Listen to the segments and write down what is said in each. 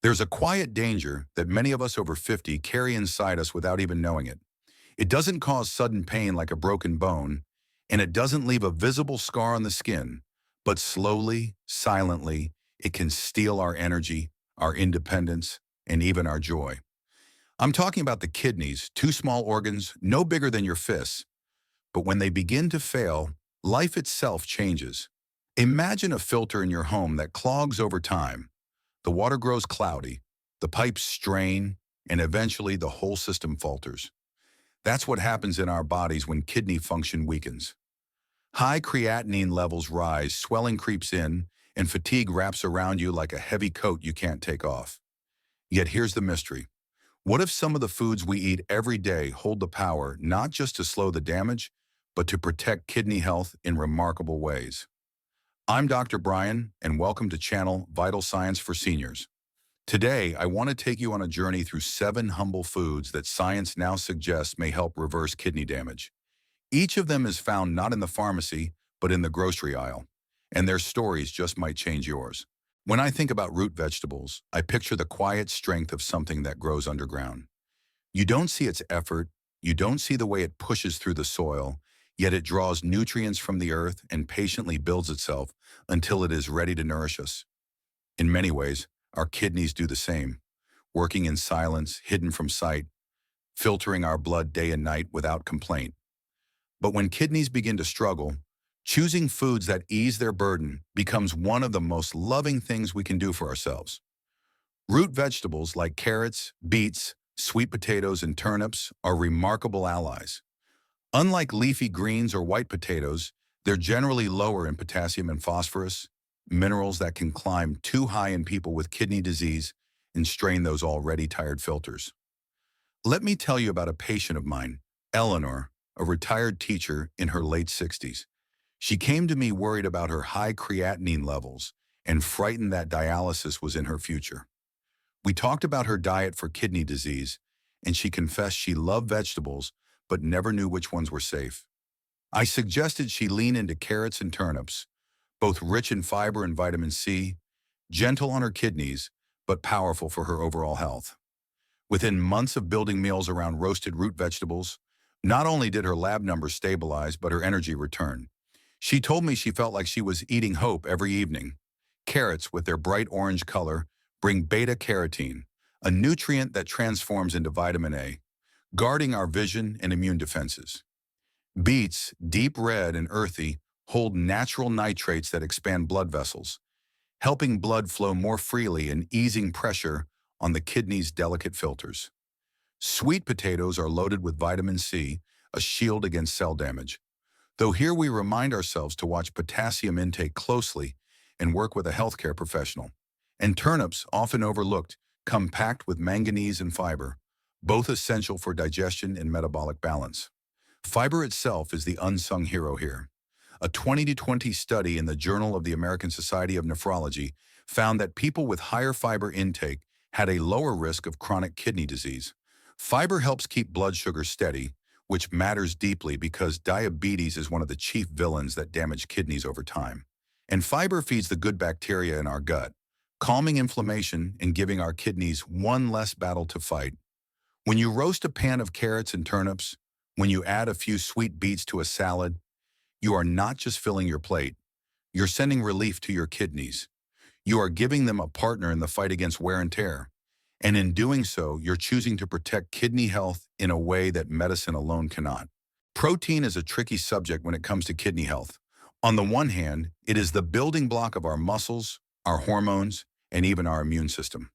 There's a quiet danger that many of us over 50 carry inside us without even knowing it. It doesn't cause sudden pain like a broken bone, and it doesn't leave a visible scar on the skin, but slowly, silently, it can steal our energy, our independence, and even our joy. I'm talking about the kidneys, two small organs, no bigger than your fists, but when they begin to fail, life itself changes. Imagine a filter in your home that clogs over time. The water grows cloudy, the pipes strain, and eventually the whole system falters. That's what happens in our bodies when kidney function weakens. High creatinine levels rise, swelling creeps in, and fatigue wraps around you like a heavy coat you can't take off. Yet here's the mystery. What if some of the foods we eat every day hold the power not just to slow the damage, but to protect kidney health in remarkable ways? I'm Dr. Brian, and welcome to Channel Vital Science for Seniors. Today, I want to take you on a journey through 7 humble foods that science now suggests may help reverse kidney damage. Each of them is found not in the pharmacy, but in the grocery aisle, and their stories just might change yours. When I think about root vegetables, I picture the quiet strength of something that grows underground. You don't see its effort, you don't see the way it pushes through the soil, yet it draws nutrients from the earth and patiently builds itself until it is ready to nourish us. In many ways, our kidneys do the same, working in silence, hidden from sight, filtering our blood day and night without complaint. But when kidneys begin to struggle, choosing foods that ease their burden becomes one of the most loving things we can do for ourselves. Root vegetables like carrots, beets, sweet potatoes, and turnips are remarkable allies. Unlike leafy greens or white potatoes, they're generally lower in potassium and phosphorus, minerals that can climb too high in people with kidney disease and strain those already tired filters. Let me tell you about a patient of mine, Eleanor, a retired teacher in her late 60s. She came to me worried about her high creatinine levels and frightened that dialysis was in her future. We talked about her diet for kidney disease, and she confessed she loved vegetables but never knew which ones were safe. I suggested she lean into carrots and turnips, both rich in fiber and vitamin C, gentle on her kidneys, but powerful for her overall health. Within months of building meals around roasted root vegetables, not only did her lab numbers stabilize, but her energy returned. She told me she felt like she was eating hope every evening. Carrots, with their bright orange color, bring beta-carotene, a nutrient that transforms into vitamin A, guarding our vision and immune defenses. Beets, deep red and earthy, hold natural nitrates that expand blood vessels, helping blood flow more freely and easing pressure on the kidney's delicate filters. Sweet potatoes are loaded with vitamin C, a shield against cell damage. Though here we remind ourselves to watch potassium intake closely and work with a healthcare professional. And turnips, often overlooked, come packed with manganese and fiber, both essential for digestion and metabolic balance. Fiber itself is the unsung hero here. A 2020 study in the Journal of the American Society of Nephrology found that people with higher fiber intake had a lower risk of chronic kidney disease. Fiber helps keep blood sugar steady, which matters deeply because diabetes is one of the chief villains that damage kidneys over time. And fiber feeds the good bacteria in our gut, calming inflammation and giving our kidneys one less battle to fight. When you roast a pan of carrots and turnips, when you add a few sweet beets to a salad, you are not just filling your plate, you're sending relief to your kidneys. You are giving them a partner in the fight against wear and tear. And in doing so, you're choosing to protect kidney health in a way that medicine alone cannot. Protein is a tricky subject when it comes to kidney health. On the one hand, it is the building block of our muscles, our hormones, and even our immune system.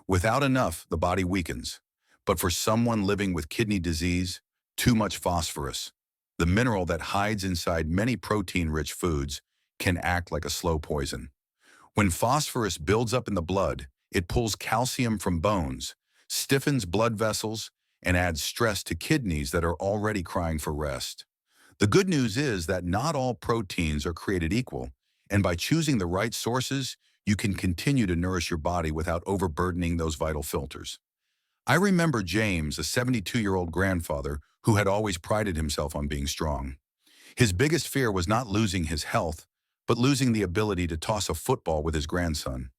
Without enough, the body weakens. But for someone living with kidney disease, too much phosphorus, the mineral that hides inside many protein-rich foods, can act like a slow poison. When phosphorus builds up in the blood, it pulls calcium from bones, stiffens blood vessels, and adds stress to kidneys that are already crying for rest. The good news is that not all proteins are created equal, and by choosing the right sources, you can continue to nourish your body without overburdening those vital filters. I remember James, a 72-year-old grandfather who had always prided himself on being strong. His biggest fear was not losing his health, but losing the ability to toss a football with his grandson.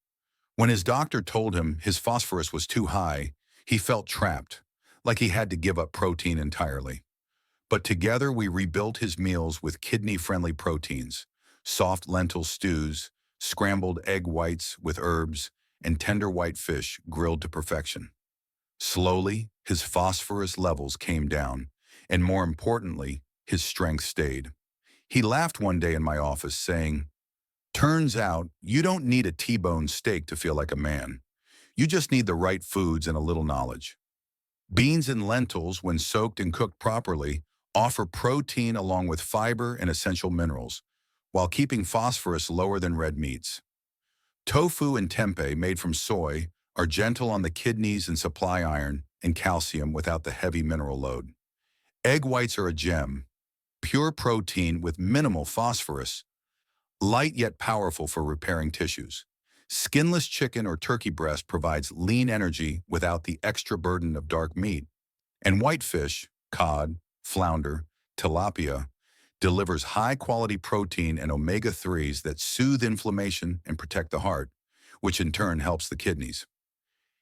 When his doctor told him his phosphorus was too high, he felt trapped, like he had to give up protein entirely. But together we rebuilt his meals with kidney-friendly proteins, soft lentil stews, scrambled egg whites with herbs, and tender white fish grilled to perfection. Slowly, his phosphorus levels came down, and more importantly, his strength stayed. He laughed one day in my office saying, "Turns out you don't need a T-bone steak to feel like a man. You just need the right foods and a little knowledge." Beans and lentils, when soaked and cooked properly, offer protein along with fiber and essential minerals, while keeping phosphorus lower than red meats. Tofu and tempeh, made from soy, are gentle on the kidneys and supply iron and calcium without the heavy mineral load. Egg whites are a gem, pure protein with minimal phosphorus, light yet powerful for repairing tissues. Skinless chicken or turkey breast provides lean energy without the extra burden of dark meat. And whitefish, cod, flounder, tilapia, delivers high-quality protein and omega-3s that soothe inflammation and protect the heart, which in turn helps the kidneys.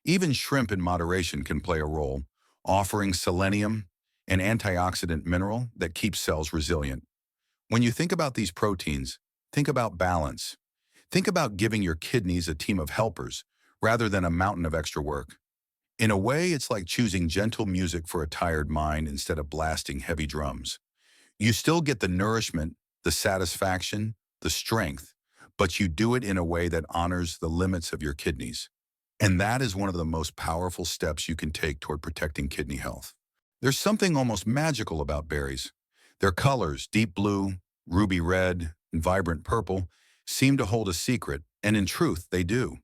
Even shrimp in moderation can play a role, offering selenium, an antioxidant mineral that keeps cells resilient. When you think about these proteins, think about balance. Think about giving your kidneys a team of helpers rather than a mountain of extra work. In a way, it's like choosing gentle music for a tired mind instead of blasting heavy drums. You still get the nourishment, the satisfaction, the strength, but you do it in a way that honors the limits of your kidneys. And that is one of the most powerful steps you can take toward protecting kidney health. There's something almost magical about berries. Their colors, deep blue, ruby red, and vibrant purple, seem to hold a secret, and in truth, they do.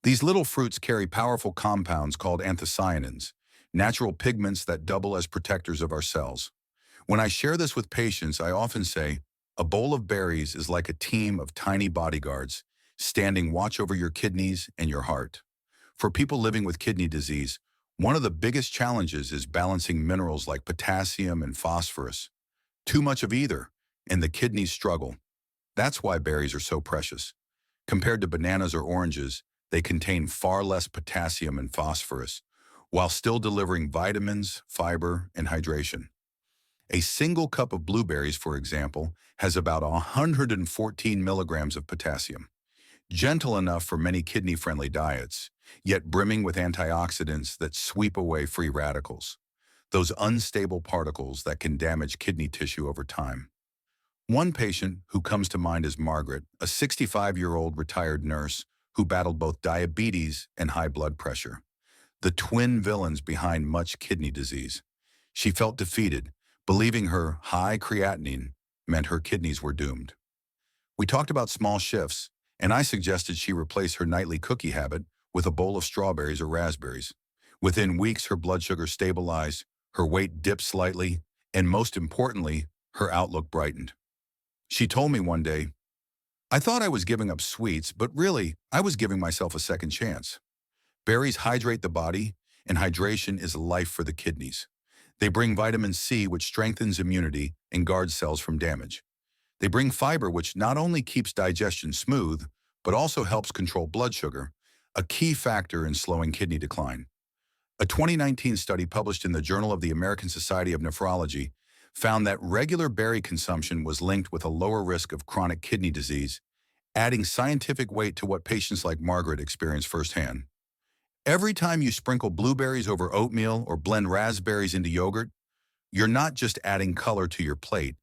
These little fruits carry powerful compounds called anthocyanins, natural pigments that double as protectors of our cells. When I share this with patients, I often say, a bowl of berries is like a team of tiny bodyguards, standing watch over your kidneys and your heart. For people living with kidney disease, one of the biggest challenges is balancing minerals like potassium and phosphorus. Too much of either, and the kidneys struggle. That's why berries are so precious. Compared to bananas or oranges, they contain far less potassium and phosphorus, while still delivering vitamins, fiber, and hydration. A single cup of blueberries, for example, has about 114 milligrams of potassium, gentle enough for many kidney-friendly diets, yet brimming with antioxidants that sweep away free radicals, those unstable particles that can damage kidney tissue over time. One patient who comes to mind is Margaret, a 65-year-old retired nurse who battled both diabetes and high blood pressure, the twin villains behind much kidney disease. She felt defeated, believing her high creatinine meant her kidneys were doomed. We talked about small shifts, and I suggested she replace her nightly cookie habit with a bowl of strawberries or raspberries. Within weeks, her blood sugar stabilized, her weight dipped slightly, and most importantly, her outlook brightened. She told me one day, "I thought I was giving up sweets, but really, I was giving myself a second chance." Berries hydrate the body, and hydration is life for the kidneys. They bring vitamin C, which strengthens immunity and guards cells from damage. They bring fiber, which not only keeps digestion smooth, but also helps control blood sugar, a key factor in slowing kidney decline. A 2019 study published in the Journal of the American Society of Nephrology found that regular berry consumption was linked with a lower risk of chronic kidney disease, adding scientific weight to what patients like Margaret experience firsthand. Every time you sprinkle blueberries over oatmeal or blend raspberries into yogurt, you're not just adding color to your plate.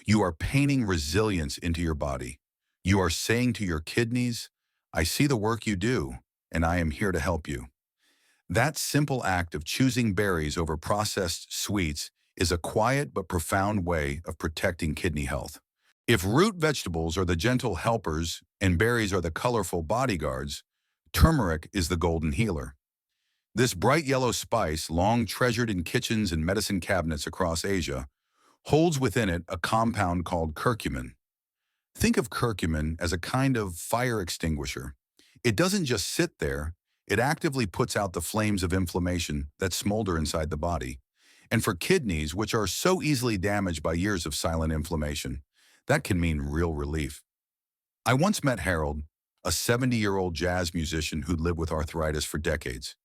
You are painting resilience into your body. You are saying to your kidneys, "I see the work you do, and I am here to help you." That simple act of choosing berries over processed sweets is a quiet but profound way of protecting kidney health. If root vegetables are the gentle helpers and berries are the colorful bodyguards, turmeric is the golden healer. This bright yellow spice, long treasured in kitchens and medicine cabinets across Asia, holds within it a compound called curcumin. Think of curcumin as a kind of fire extinguisher. It doesn't just sit there, it actively puts out the flames of inflammation that smolder inside the body. And for kidneys, which are so easily damaged by years of silent inflammation, that can mean real relief. I once met Harold, a 70-year-old jazz musician who'd lived with arthritis for decades.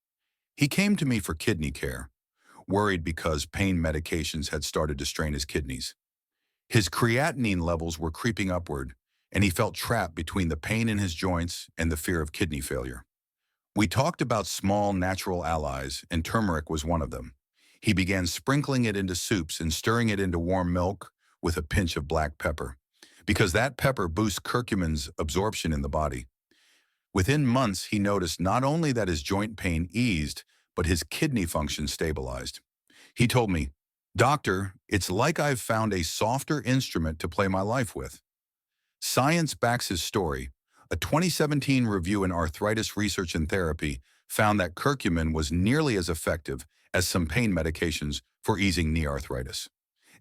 He came to me for kidney care, worried because pain medications had started to strain his kidneys. His creatinine levels were creeping upward, and he felt trapped between the pain in his joints and the fear of kidney failure. We talked about small natural allies, and turmeric was one of them. He began sprinkling it into soups and stirring it into warm milk with a pinch of black pepper, because that pepper boosts curcumin's absorption in the body. Within months, he noticed not only that his joint pain eased, but his kidney function stabilized. He told me, "Doctor, it's like I've found a softer instrument to play my life with." Science backs his story. A 2017 review in Arthritis Research and Therapy found that curcumin was nearly as effective as some pain medications for easing knee arthritis.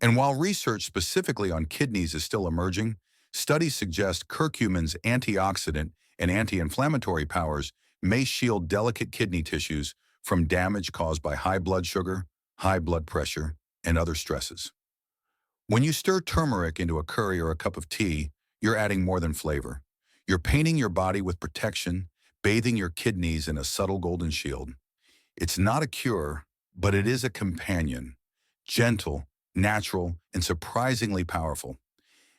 And while research specifically on kidneys is still emerging, studies suggest curcumin's antioxidant and anti-inflammatory powers may shield delicate kidney tissues from damage caused by high blood sugar, high blood pressure, and other stresses. When you stir turmeric into a curry or a cup of tea, you're adding more than flavor. You're painting your body with protection, bathing your kidneys in a subtle golden shield. It's not a cure, but it is a companion. Gentle, natural, and surprisingly powerful.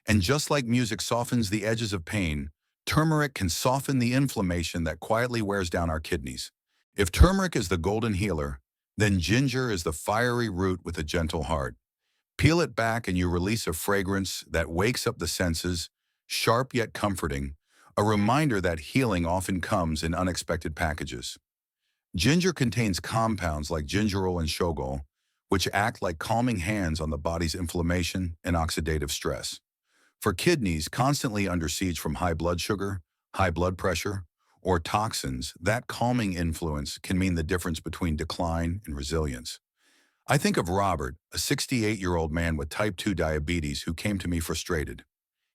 And just like music softens the edges of pain, turmeric can soften the inflammation that quietly wears down our kidneys. If turmeric is the golden healer, then ginger is the fiery root with a gentle heart. Peel it back and you release a fragrance that wakes up the senses, sharp yet comforting, a reminder that healing often comes in unexpected packages. Ginger contains compounds like gingerol and shogol, which act like calming hands on the body's inflammation and oxidative stress. For kidneys constantly under siege from high blood sugar, high blood pressure, or toxins, that calming influence can mean the difference between decline and resilience. I think of Robert, a 68-year-old man with type 2 diabetes who came to me frustrated.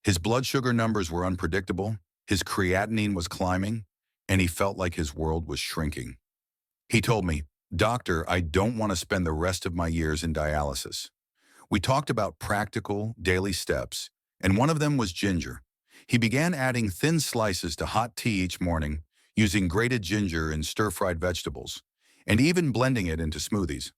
His blood sugar numbers were unpredictable, his creatinine was climbing, and he felt like his world was shrinking. He told me, "Doctor, I don't want to spend the rest of my years in dialysis." We talked about practical, daily steps, and one of them was ginger. He began adding thin slices to hot tea each morning, using grated ginger in stir-fried vegetables, and even blending it into smoothies.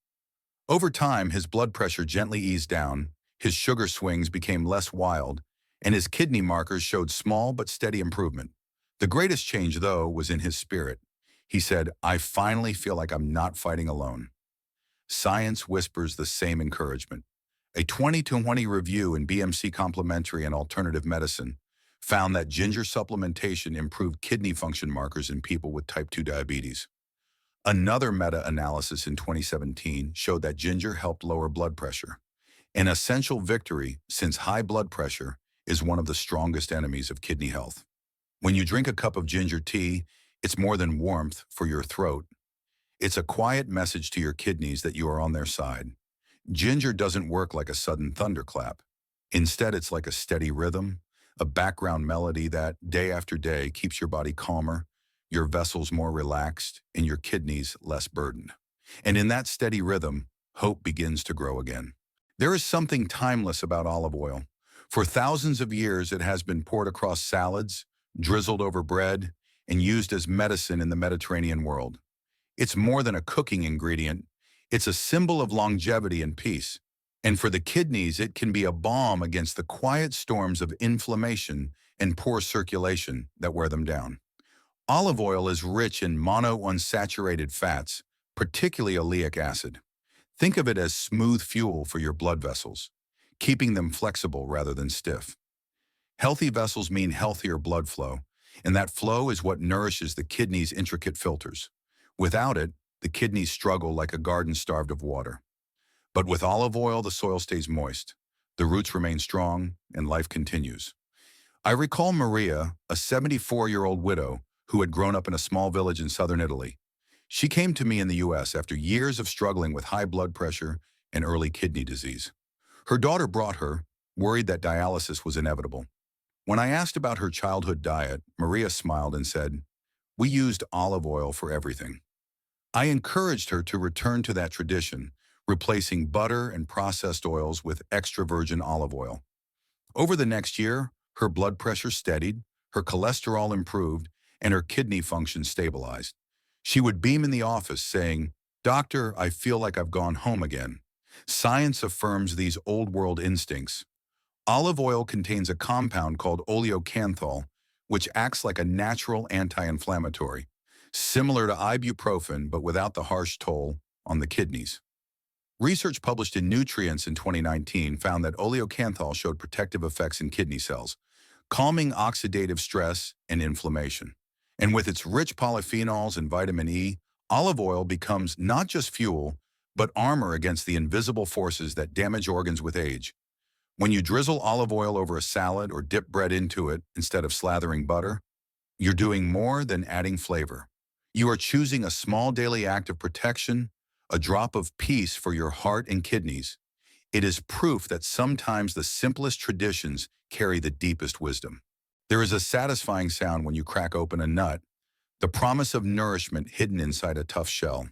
Over time, his blood pressure gently eased down, his sugar swings became less wild, and his kidney markers showed small but steady improvement. The greatest change, though, was in his spirit. He said, "I finally feel like I'm not fighting alone." Science whispers the same encouragement. A 2020 review in BMC Complementary and Alternative Medicine found that ginger supplementation improved kidney function markers in people with type 2 diabetes. Another meta-analysis in 2017 showed that ginger helped lower blood pressure, an essential victory since high blood pressure is one of the strongest enemies of kidney health. When you drink a cup of ginger tea, it's more than warmth for your throat. It's a quiet message to your kidneys that you are on their side. Ginger doesn't work like a sudden thunderclap. Instead, it's like a steady rhythm, a background melody that, day after day, keeps your body calmer, your vessels more relaxed, and your kidneys less burdened. And in that steady rhythm, hope begins to grow again. There is something timeless about olive oil. For thousands of years, it has been poured across salads, drizzled over bread, and used as medicine in the Mediterranean world. It's more than a cooking ingredient. It's a symbol of longevity and peace. And for the kidneys, it can be a balm against the quiet storms of inflammation and poor circulation that wear them down. Olive oil is rich in monounsaturated fats, particularly oleic acid. Think of it as smooth fuel for your blood vessels, keeping them flexible rather than stiff. Healthy vessels mean healthier blood flow, and that flow is what nourishes the kidney's intricate filters. Without it, the kidneys struggle like a garden starved of water. But with olive oil, the soil stays moist, the roots remain strong, and life continues. I recall Maria, a 74-year-old widow who had grown up in a small village in southern Italy. She came to me in the U.S. after years of struggling with high blood pressure and early kidney disease. Her daughter brought her, worried that dialysis was inevitable. When I asked about her childhood diet, Maria smiled and said, "We used olive oil for everything." I encouraged her to return to that tradition, replacing butter and processed oils with extra virgin olive oil. Over the next year, her blood pressure steadied, her cholesterol improved, and her kidney function stabilized. She would beam in the office saying, "Doctor, I feel like I've gone home again." Science affirms these old-world instincts. Olive oil contains a compound called oleocanthal, which acts like a natural anti-inflammatory, similar to ibuprofen but without the harsh toll on the kidneys. Research published in Nutrients in 2019 found that oleocanthal showed protective effects in kidney cells, calming oxidative stress and inflammation. And with its rich polyphenols and vitamin E, olive oil becomes not just fuel, but armor against the invisible forces that damage organs with age. When you drizzle olive oil over a salad or dip bread into it instead of slathering butter, you're doing more than adding flavor. You are choosing a small daily act of protection, a drop of peace for your heart and kidneys. It is proof that sometimes the simplest traditions carry the deepest wisdom. There is a satisfying sound when you crack open a nut, the promise of nourishment hidden inside a tough shell.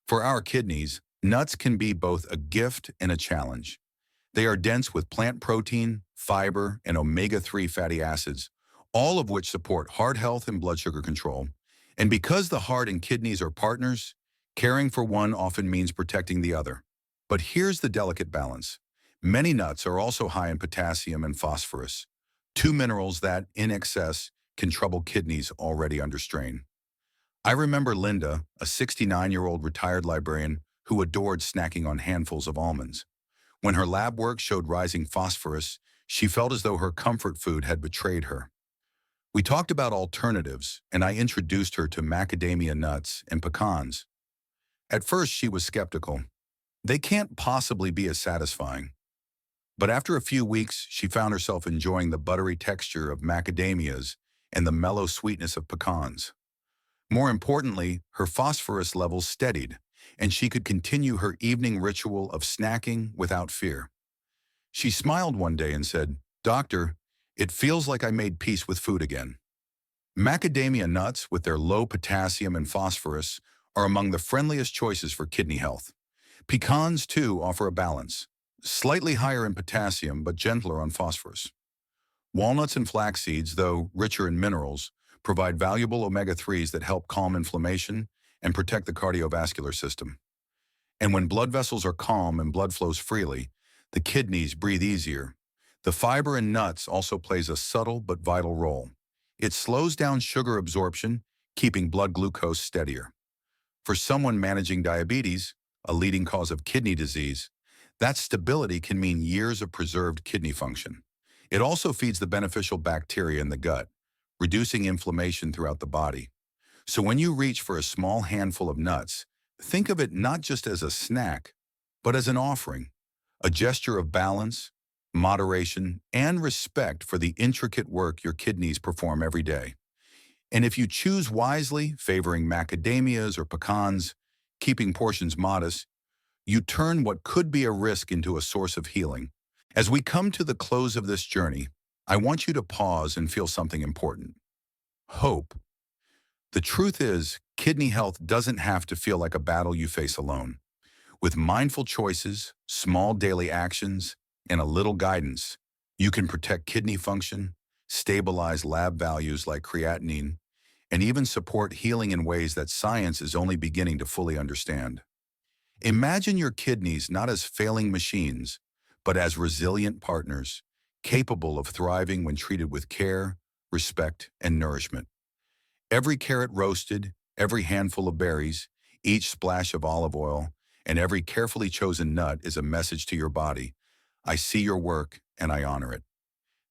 For our kidneys, nuts can be both a gift and a challenge. They are dense with plant protein, fiber, and omega-3 fatty acids, all of which support heart health and blood sugar control. And because the heart and kidneys are partners, caring for one often means protecting the other. But here's the delicate balance. Many nuts are also high in potassium and phosphorus, two minerals that, in excess, can trouble kidneys already under strain. I remember Linda, a 69-year-old retired librarian who adored snacking on handfuls of almonds. When her lab work showed rising phosphorus, she felt as though her comfort food had betrayed her. We talked about alternatives, and I introduced her to macadamia nuts and pecans. At first, she was skeptical. They can't possibly be as satisfying. But after a few weeks, she found herself enjoying the buttery texture of macadamias and the mellow sweetness of pecans. More importantly, her phosphorus levels steadied, and she could continue her evening ritual of snacking without fear. She smiled one day and said, "Doctor, it feels like I made peace with food again." Macadamia nuts, with their low potassium and phosphorus, are among the friendliest choices for kidney health. Pecans, too, offer a balance, slightly higher in potassium but gentler on phosphorus. Walnuts and flax seeds, though richer in minerals, provide valuable omega-3s that help calm inflammation and protect the cardiovascular system. And when blood vessels are calm and blood flows freely, the kidneys breathe easier. The fiber in nuts also plays a subtle but vital role. It slows down sugar absorption, keeping blood glucose steadier. For someone managing diabetes, a leading cause of kidney disease, that stability can mean years of preserved kidney function. It also feeds the beneficial bacteria in the gut, reducing inflammation throughout the body. So when you reach for a small handful of nuts, think of it not just as a snack, but as an offering, a gesture of balance, moderation, and respect for the intricate work your kidneys perform every day. And if you choose wisely, favoring macadamias or pecans, keeping portions modest, you turn what could be a risk into a source of healing. As we come to the close of this journey, I want you to pause and feel something important. Hope. The truth is, kidney health doesn't have to feel like a battle you face alone. With mindful choices, small daily actions, and a little guidance, you can protect kidney function, stabilize lab values like creatinine, and even support healing in ways that science is only beginning to fully understand. Imagine your kidneys not as failing machines, but as resilient partners, capable of thriving when treated with care, respect, and nourishment. Every carrot roasted, every handful of berries, each splash of olive oil, and every carefully chosen nut is a message to your body. I see your work, and I honor it.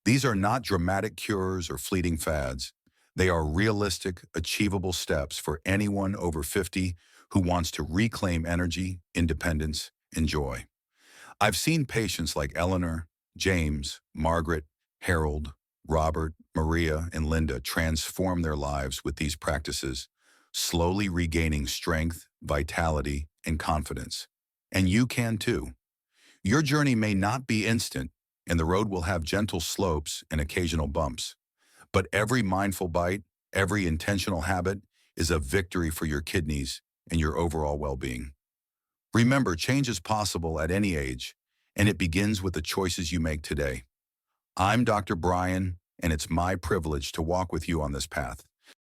These are not dramatic cures or fleeting fads. They are realistic, achievable steps for anyone over 50 who wants to reclaim energy, independence, and joy. I've seen patients like Eleanor, James, Margaret, Harold, Robert, Maria, and Linda transform their lives with these practices, slowly regaining strength, vitality, and confidence. And you can too. Your journey may not be instant, and the road will have gentle slopes and occasional bumps. But every mindful bite, every intentional habit is a victory for your kidneys and your overall well-being. Remember, change is possible at any age, and it begins with the choices you make today. I'm Dr. Brian, and it's my privilege to walk with you on this path.